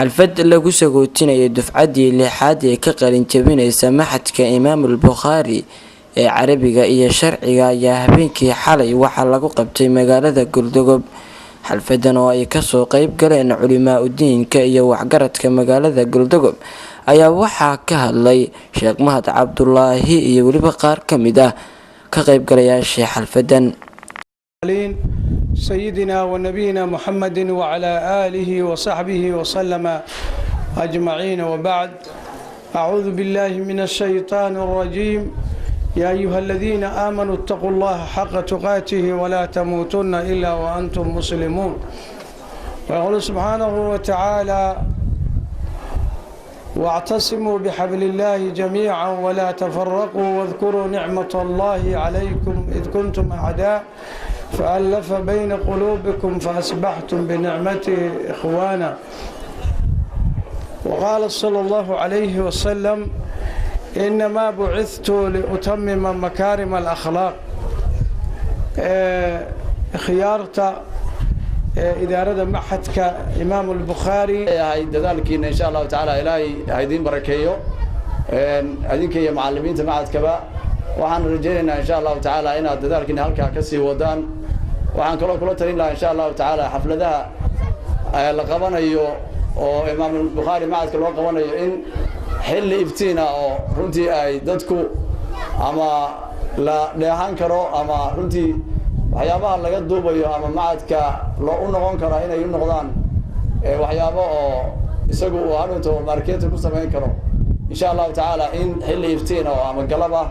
xalfad lagu sagootinayay dufcadii lixaad ee ka qalin jabinaysa maxadka Imaam al-Bukhari ee Carabiga iyo Sharciga ayaa habeenkii xalay waxa lagu qabtay magaalada Galdogob. xalfadan oo ay ka soo qayb galeen culimaa diinka iyo waxgaradka magaalada Galdogob ayaa waxaa ka hadlay Sheekh Mahad Cabdullaahi iyo waliba qaar kamid ah ka qayb galayaasha xalfadan. سيدنا ونبينا محمد وعلى آله وصحبه وسلم أجمعين، وبعد. أعوذ بالله من الشيطان الرجيم. يا أيها الذين آمنوا اتقوا الله حق تقاته ولا تموتن إلا وأنتم مسلمون. ويقول سبحانه وتعالى: واعتصموا بحبل الله جميعا ولا تفرقوا واذكروا نعمة الله عليكم إذ كنتم أعداء فألف بين قلوبكم فأصبحتم بنعمته إخوانا. وقال صلى الله عليه وسلم: إنما بعثت لأتمم مكارم الأخلاق. خيارة إدارة معهد إمام البخاري هاي ذلك إن شاء الله تعالى إلهي هيدين بركيو هذيك يا معلمين معهد كبا وعن رجالنا إن شاء الله تعالى إن ذلك إن هلك كسي ودان وعن كل ترين إن شاء الله تعالى حفلتها لقبنا يو وإمام البخاري معهد كل قبنا إن حل إفتينا أو رنتي أي دتكو أما لا لهان كرو أما رنتي waxyaabaha laga duubayo ama macadka loo noqon karo inay noqdaan waxyaabo oo isagu uu arinto market ku sameyn karo insha Allah taala in xilli iftiina ama galaba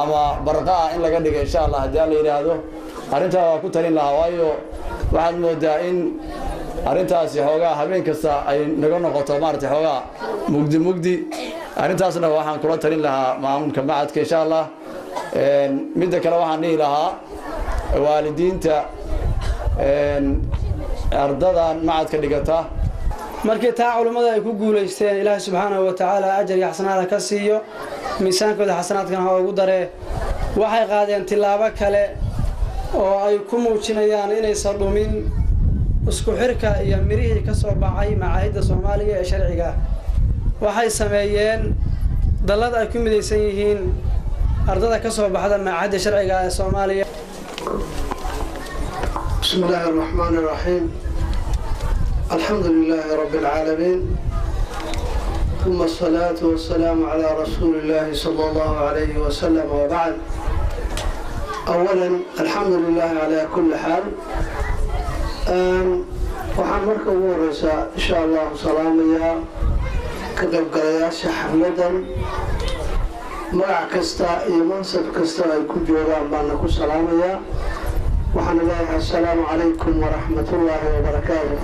ama barqa in laga dhigo insha Allah hadii la yiraahdo arinta waa ku talin lahaa waayo waxaan moodaa in arintaasi xoogaa habeen kasta ay naga noqoto maartay xoogaa mugdi arintaasna waxaan kula talin lahaa maamulka macadka insha Allah mid kale waxaan dhihi lahaa waalidiinta ardadan macadka dhigata markii taa culimada ay ku guuleysteen Ilaahay subhanahu wa ta'ala ajr iyo xasanaad ka siiyo miisaankooda xasanaadkan ha ugu daree waxay qaadeen tilaabo kale oo ay ku muujinayaan inay sadhumin isku xirka iyo mirihii ka soo baxay macaahidda Soomaaliya ee sharciga waxay sameeyeen dalad ay ku midaysan yihiin ardada ka soo baxda macaahidda sharciga ee Soomaaliya. بسم الله الرحمن الرحيم. الحمد لله رب العالمين، ثم الصلاة والسلام على رسول الله صلى الله عليه وسلم، وبعد. أولا الحمد لله على كل حال. وحمرك ورسا إن شاء الله سلامية كتب قرياش حفلة مرع كستا يمنصب كستا يكون جوران بانكو سلامية وحنا الله السلام عليكم ورحمة الله وبركاته.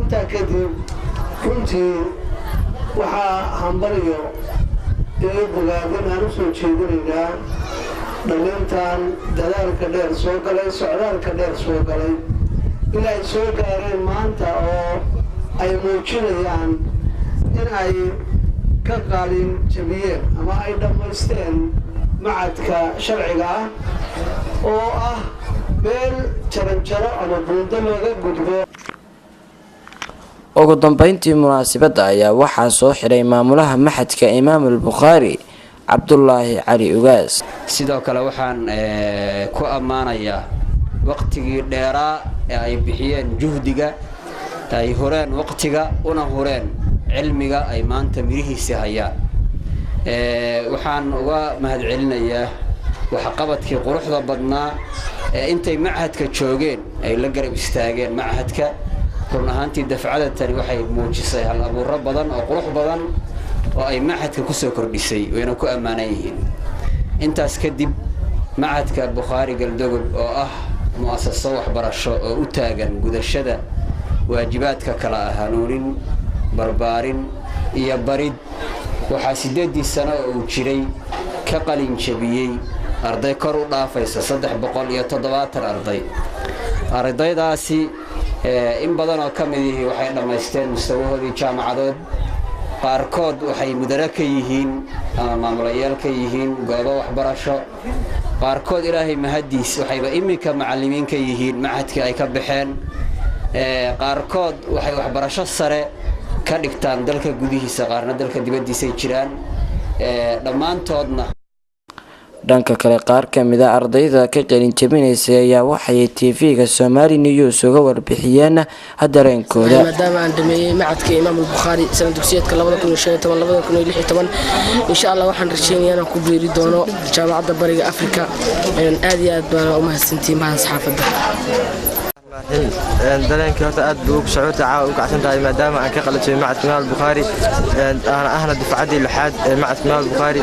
انت كذب كنتي وحا همبريو يبقى بنا نسو تشيدنا دليمتان دلالك دير سوقلي سعرالك دير سوقلي إلا سوقارين مانتا او اي موجينيان ان اي كقالين جميع اما اي دمستين معدك شرعيها oo ah meel jaranjaro ama buundo looga gudbo. ugu dambeyntii munaasabada ayaa waxaa soo xiray maamulaha maxadka Imaam al-Bukhari Cabdullaahi Cali Ugaas. sidoo kale waxaan ku amaanayaa waqtigii dheeraa ee ay bixiyeen juhdiga ay horeen waqtiga una horeen cilmiga ay maanta mirihiisa hayaan. waxaan uga mahadcelinayaa waxqabadkii quruxda badnaa ee intay macahadka joogeen ay la garab istaageen macahadka run ahaantii dafcada tani waxay muujisay hal abuuro badan oo qurux badan oo ay macahadka ku soo kordhisay wayna ku amaanan yihiin. intaas kadib macahadka Bukhari Galdogob oo ah mu'assasad waxbarasho oo u taagan gudashada waajibaadka kala hanuunin barbaarin iyo barid waxa 8 sano oo jiray ka qalin jabiyay arday kor u dhaafaysa 370 arday. ardaydaasi in badan oo kamid ah waxay dhameysteen mustawahoodii jaamacadood qaarkood waxay mudara ka yihiin ama maamulayaal ka yihiin goobo waxbarasho qaarkood ilaahay mahadiis waxayba imika macallimiin ka yihiin macadka ay ka baxeen qaarkood waxay waxbarasho sare ka dhigtaan dalka gudihiisa qaarna dalka dibadiisa jiraan dhammaantoodna dhanka kale qaar ka mid ah ardayda ka qalin jabinaysa ayaa waxay TV-ga Somali News uga warbixiyeen dareenkooda maadaama aan dhameeyay macadka Imaam al-Bukhari sanad dugsiyeedka 2015-2016 insha Allah waxaan rajeynayaa inaan ku biiri doono jaamacadda Bariga Afrika aad iyo aad baan u mahadsantihiin mahan saxaafadda dareenkii horta aad buu u socota caawa u kacsan tahay maadaama aan ka qalatay macadka Imaam al-Bukhari aan ahna dufcadii lixaad ee macadka Imaam al-Bukhari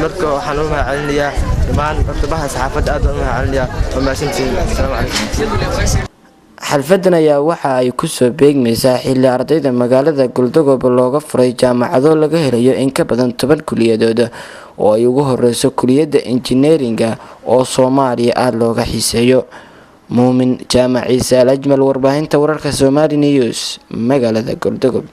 marka waxaan u mahadcelinayaa dhammaan bartabaha saxaafadda aad u mahadcelinayaa oo mahadsantihiin assalaamu calaykum xalfadan ayaa waxa ay ku soo beegmaysaa xilli ardayda magaalada Galdogob looga furay jaamacado laga helayo in ka badan 10 kuliyadood oo ay ugu horeyso kuliyadda engineeringa oo Soomaaliya aad looga xiiseeyo muumin jaamaciisa al-ajmal warbaahinta wararka Somali News magaalada Galdogob